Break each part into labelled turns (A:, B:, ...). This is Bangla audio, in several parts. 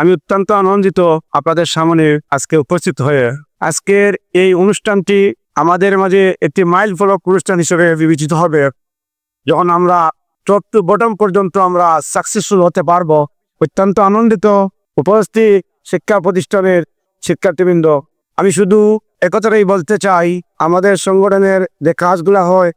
A: আমি অত্যন্ত আনন্দিত আপনাদের সামনে আজকে উপস্থিত হয়ে। আজকের এই অনুষ্ঠানটি আমাদের মাঝে একটি মাইল ফলক অনুষ্ঠান হিসেবে বিবেচিত হবে। যখন আমরা টপ টু বটম পর্যন্ত আমরা সাকসেসফুল হতে পারবো। অত্যন্ত আনন্দিত উপস্থিত শিক্ষা প্রতিষ্ঠানের শিক্ষার্থীবৃন্দ। আমি শুধু একথাটাই বলতে চাই, আমাদের সংগঠনের যে কাজগুলো হয়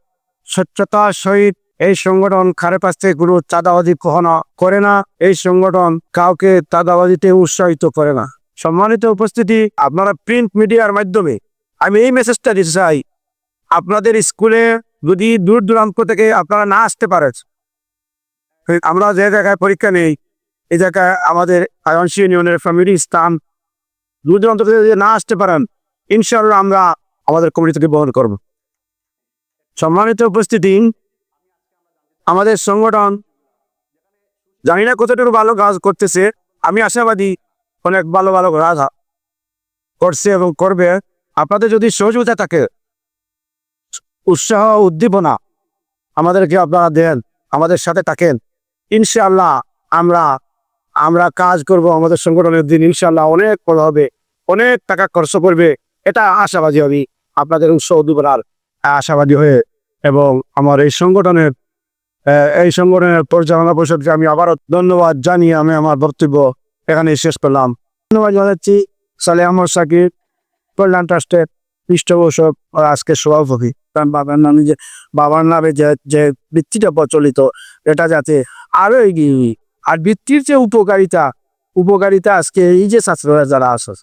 A: স্বচ্ছতার সহিত এই সংগঠন কারো কাছ থেকে কোনো চাঁদাবাজি কখনো করে না। এই সংগঠন কাউকে চাঁদাবাজিতে উৎসাহিত করে না। সম্মানিত উপস্থিতি, আপনারা প্রিন্ট মিডিয়ার মাধ্যমে আমি এই মেসেজটা দিতে চাই, আপনাদের স্কুলে যদি দূর দূরান্ত থেকে আপনারা না আসতে পারেন, আমরা যে জায়গায় পরীক্ষা নেই এই জায়গায় আমাদের আয়নশী ইউনিয়নের ফ্যামিলি স্থান, দূর দূরান্ত থেকে যদি না আসতে পারেন ইনশাআল্লাহ আমরা আমাদের কমিটি থেকে বহন করব। সম্মানিত উপস্থিতি, আমাদের সংগঠন জানি না কতটুকু ভালো কাজ করতেছে, আমি আশাবাদী অনেক ভালো ভালো কাজ করছে এবং করবে। আপনাদের যদি সহযোগিতা থাকে, উৎসাহ উদ্দীপনা আমাদেরকে আপনারা দেন, আমাদের সাথে থাকেন, ইনশাআল্লাহ আমরা কাজ করব। আমাদের সংগঠনের দিন ইনশাআল্লাহ অনেক বড় হবে, অনেক টাকা খরচ করবে, এটা আশাবাদী হবে। আপনাদের উৎসাহ উদ্দীপনার আশাবাদী হয়ে এবং আমার এই সংগঠনের পরিচালনা পরিষদকে আমি আবারও ধন্যবাদ জানিয়ে আমি আমার বক্তব্য এখানে শেষ করলাম। ধন্যবাদ জানাচ্ছি সালেহ আহমদ সাকিব, কল্যাণ ট্রাস্টের পৃষ্ঠপোষক ও আজকে সভাপতি। কারণ বাবার নামে যে বৃত্তিটা প্রচলিত, এটা যাতে আরো এগিয়ে, আর বৃত্তির যে উপকারিতা আজকে এই যে ছাত্ররা যারা আছে,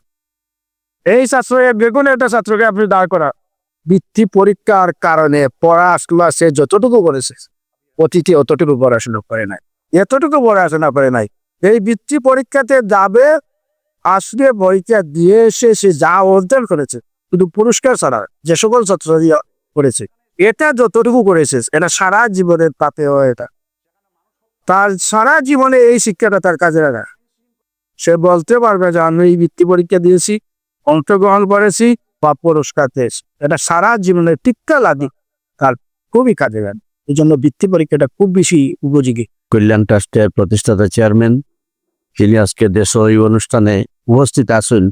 A: এই ছাত্ররা বেগুন একটা ছাত্রকে আপনি দাঁড় করা বৃত্তি পরীক্ষার কারণে পড়াশোনা সে যতটুকু করেছে অতীতে অতটুকু পড়াশোনা করে নাই, এতটুকু পড়াশোনা করে নাই। এই বৃত্তি পরীক্ষাতে যাবে, আসলে পরীক্ষা দিয়ে এসে সে যা অর্জন করেছে শুধু পুরস্কার ছাড়া যে সকল ছাত্র করেছে, এটা যতটুকু করেছে এটা সারা জীবনের তাতে হয়, এটা তার সারা জীবনে এই শিক্ষাটা তার কাজে লাগা। সে বলতে পারবে যে আমি এই বৃত্তি পরীক্ষা দিয়েছি, অংশগ্রহণ করেছি বা পুরস্কার পেয়েছি, এটা সারা জীবনে টিক্কা লাগে, তার খুবই কাজে লাগে। এই জন্য বৃত্তি পরীক্ষাটা খুব বেশি উপযোগী।
B: কল্যাণ ট্রাস্টের প্রতিষ্ঠাতা চেয়ারম্যান যিনি আজকে দেশ এই অনুষ্ঠানে উপস্থিত আছেন,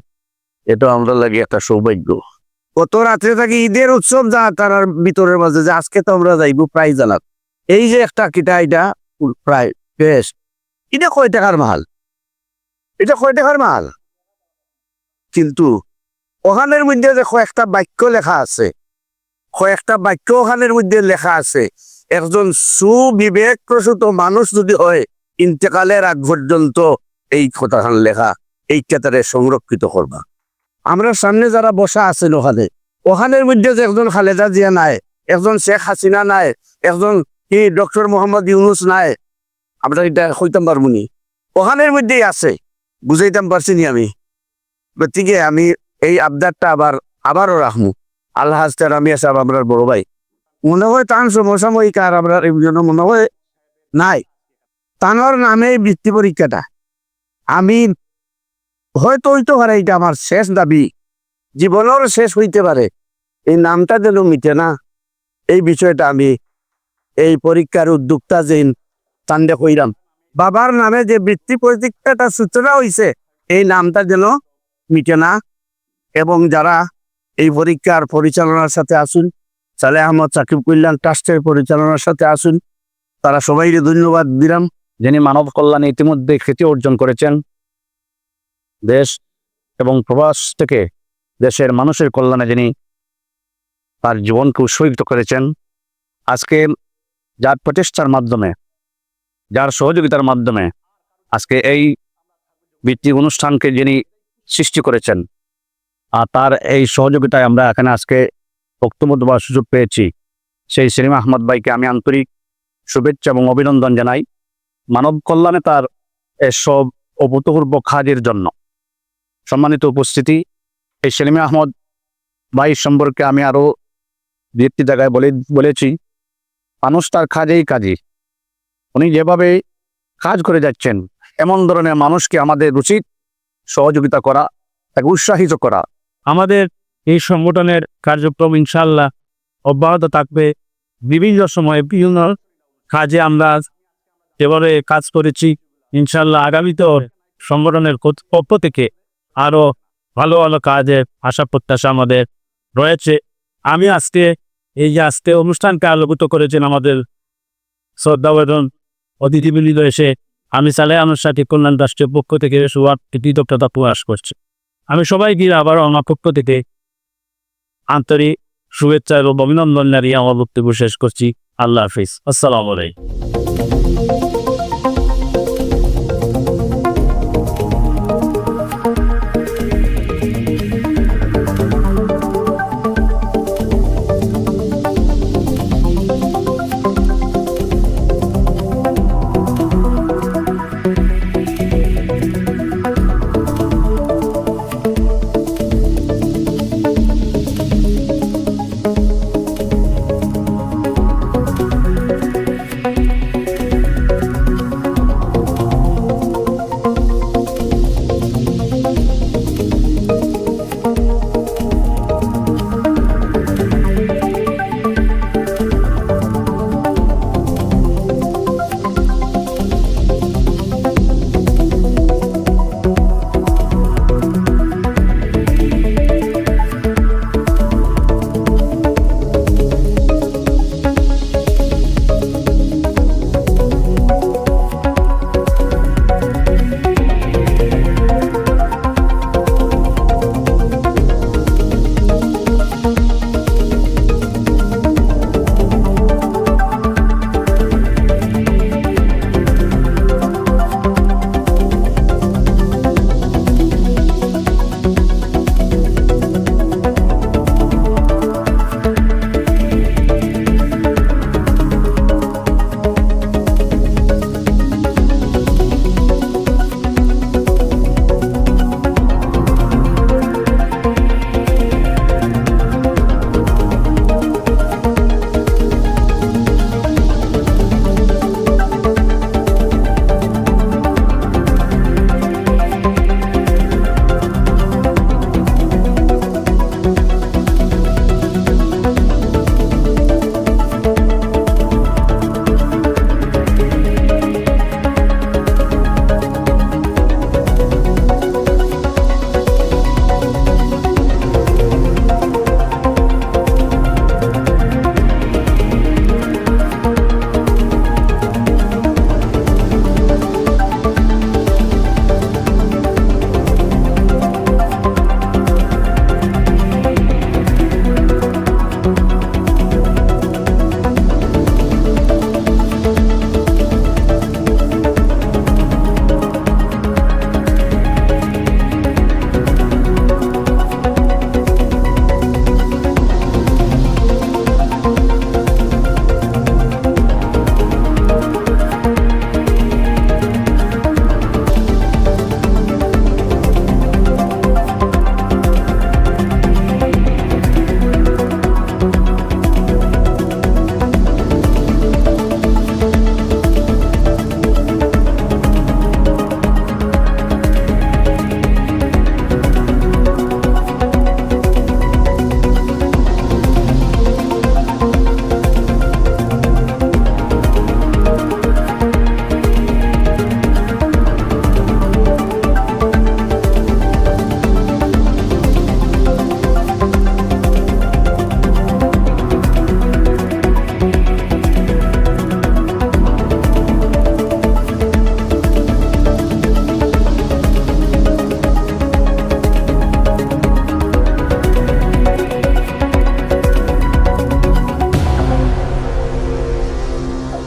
B: এটা আমরা লাগে একটা সৌভাগ্য।
A: কত রাত্রে থাকি ঈদের উৎসব যা তার ভিতরের মাঝে যে আজকে তো আমরা যাইব প্রাইজ জানাত, এই যে একটা কিটা এটা প্রায় বেশ, এটা কয় টাকার মাল, এটা কয় টাকার মাল, কিন্তু ওখানের মধ্যে যে কয়েকটা বাক্য লেখা আছে, কয়েকটা বাক্য ওখানের মধ্যে লেখা আছে, একজন সুবিবেক প্রসূত মানুষ যদি হয় ইন্তেকালের আগ পর্যন্ত এই কথাখান লেখা, এই কেতারে সংরক্ষিত করবা। আমরা সামনে যারা বসা আছেন ওখানের মধ্যে যে একজন খালেদা জিয়া নাই, একজন শেখ হাসিনা নাই, একজন কি ডক্টর মোহাম্মদ ইউনুস নাই, আমরা এটা হইতাম পারবনি, ওখানের মধ্যেই আছে, বুঝাইতাম পারছি নি আমি। গতিকে আমি এই আবদারটা আবারও রাখবো। আল্লাহ হাস্তার আমি আসাব আমরা বড় ভাই মনে হয় তান সমসাময়িক আর আমরা এই জন্য মনে হয় নাই, তানোর নামে বৃত্তি পরীক্ষাটা আমি হয়তো হইতে পারে, এটা আমার শেষ দাবি, জীবনের শেষ হইতে পারে, এই নামটা যেন মিটে না, এই বিষয়টা আমি এই পরীক্ষার উদ্যোক্তা যে তান্ডে কইরাম, বাবার নামে যে বৃত্তি পরীক্ষাটা সূচনা হয়েছে এই নামটা যেন মিটে না। এবং যারা এই পরীক্ষার পরিচালনার সাথে আসুন, সালেহ আহমদ সাকিব কল্যাণ ট্রাস্টের পরিচালনার সাথে আসুন, তারা সবাইকে ধন্যবাদ দিলাম।
B: যিনি মানব কল্যাণে ইতিমধ্যে খ্যাতি অর্জন করেছেন, দেশ এবং প্রবাস থেকে দেশের মানুষের কল্যাণে যিনি তার জীবনকে উৎসর্গিত করেছেন, আজকে যার প্রচেষ্টার মাধ্যমে, যার সহযোগিতার মাধ্যমে আজকে এই বৃত্তি অনুষ্ঠানকে যিনি সৃষ্টি করেছেন, আর তার এই সহযোগিতায় আমরা এখানে আজকে বক্তব্য দেওয়ার সুযোগ পেয়েছি। সেই সেলিম আহমদ ভাইকে আমি আন্তরিক শুভেচ্ছা এবং অভিনন্দন জানাই মানব কল্যাণে তার এসব অভূতপূর্ব কাজের জন্য। সম্মানিত উপস্থিতি, এই সেলিম আহমদ ভাই সম্পর্কে আমি আরও দু একটি জায়গায় বলেছি, মানুষ তার কাজেই উনি যেভাবে কাজ করে যাচ্ছেন, এমন ধরনের মানুষকে আমাদের উচিত সহযোগিতা করা, তাকে উৎসাহিত করা।
C: আমাদের এই সংগঠনের কার্যক্রম ইনশাআল্লাহ অব্যাহত থাকবে। বিভিন্ন সময়ে বিভিন্ন কাজে আমরা যেভাবে কাজ করেছি, ইনশাআল্লাহ আগামীতেও সংগঠনের পক্ষ থেকে আরও ভালো ভালো কাজের আশা প্রত্যাশা আমাদের রয়েছে। আমি আজকে অনুষ্ঠানকে আলোকিত করেছেন আমাদের শ্রদ্ধাভাজন অতিথিবৃন্দ এসে, আমি সালেহ আহমদ সাথী কল্যাণ রাষ্ট্রীয় পক্ষ থেকে কৃতজ্ঞতা প্রকাশ করছি। আমি সবাইকে আবার আমার পক্ষ থেকে আন্তরিক শুভেচ্ছা এবং অভিনন্দন জানিয়ে আমার বক্তব্য শেষ করছি। আল্লাহ হাফিজ। আসসালামু আলাইকুম।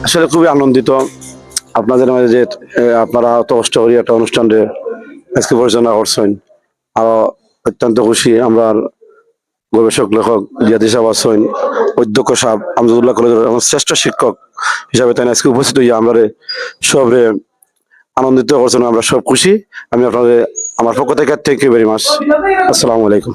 A: আসলে খুবই আনন্দিত আপনাদের মাঝে যে আপনারা অত কষ্ট করে একটা অনুষ্ঠানে আজকে পরিচালনা করছেন। আরো অত্যন্ত খুশি আমরা
D: গবেষক লেখক জিয়াদি সাহেব আসেন, অধ্যক্ষ সাহেব আমজদুল্লাহ কলেজের আমার শ্রেষ্ঠ শিক্ষক হিসাবে তাই আজকে উপস্থিত হইয়া আমরা সবরে আনন্দিত করছেন, আমরা সব খুশি। আমি আপনাদের আমার পক্ষ থেকে থ্যাংক ইউ ভেরি মাচ। আসসালামু আলাইকুম।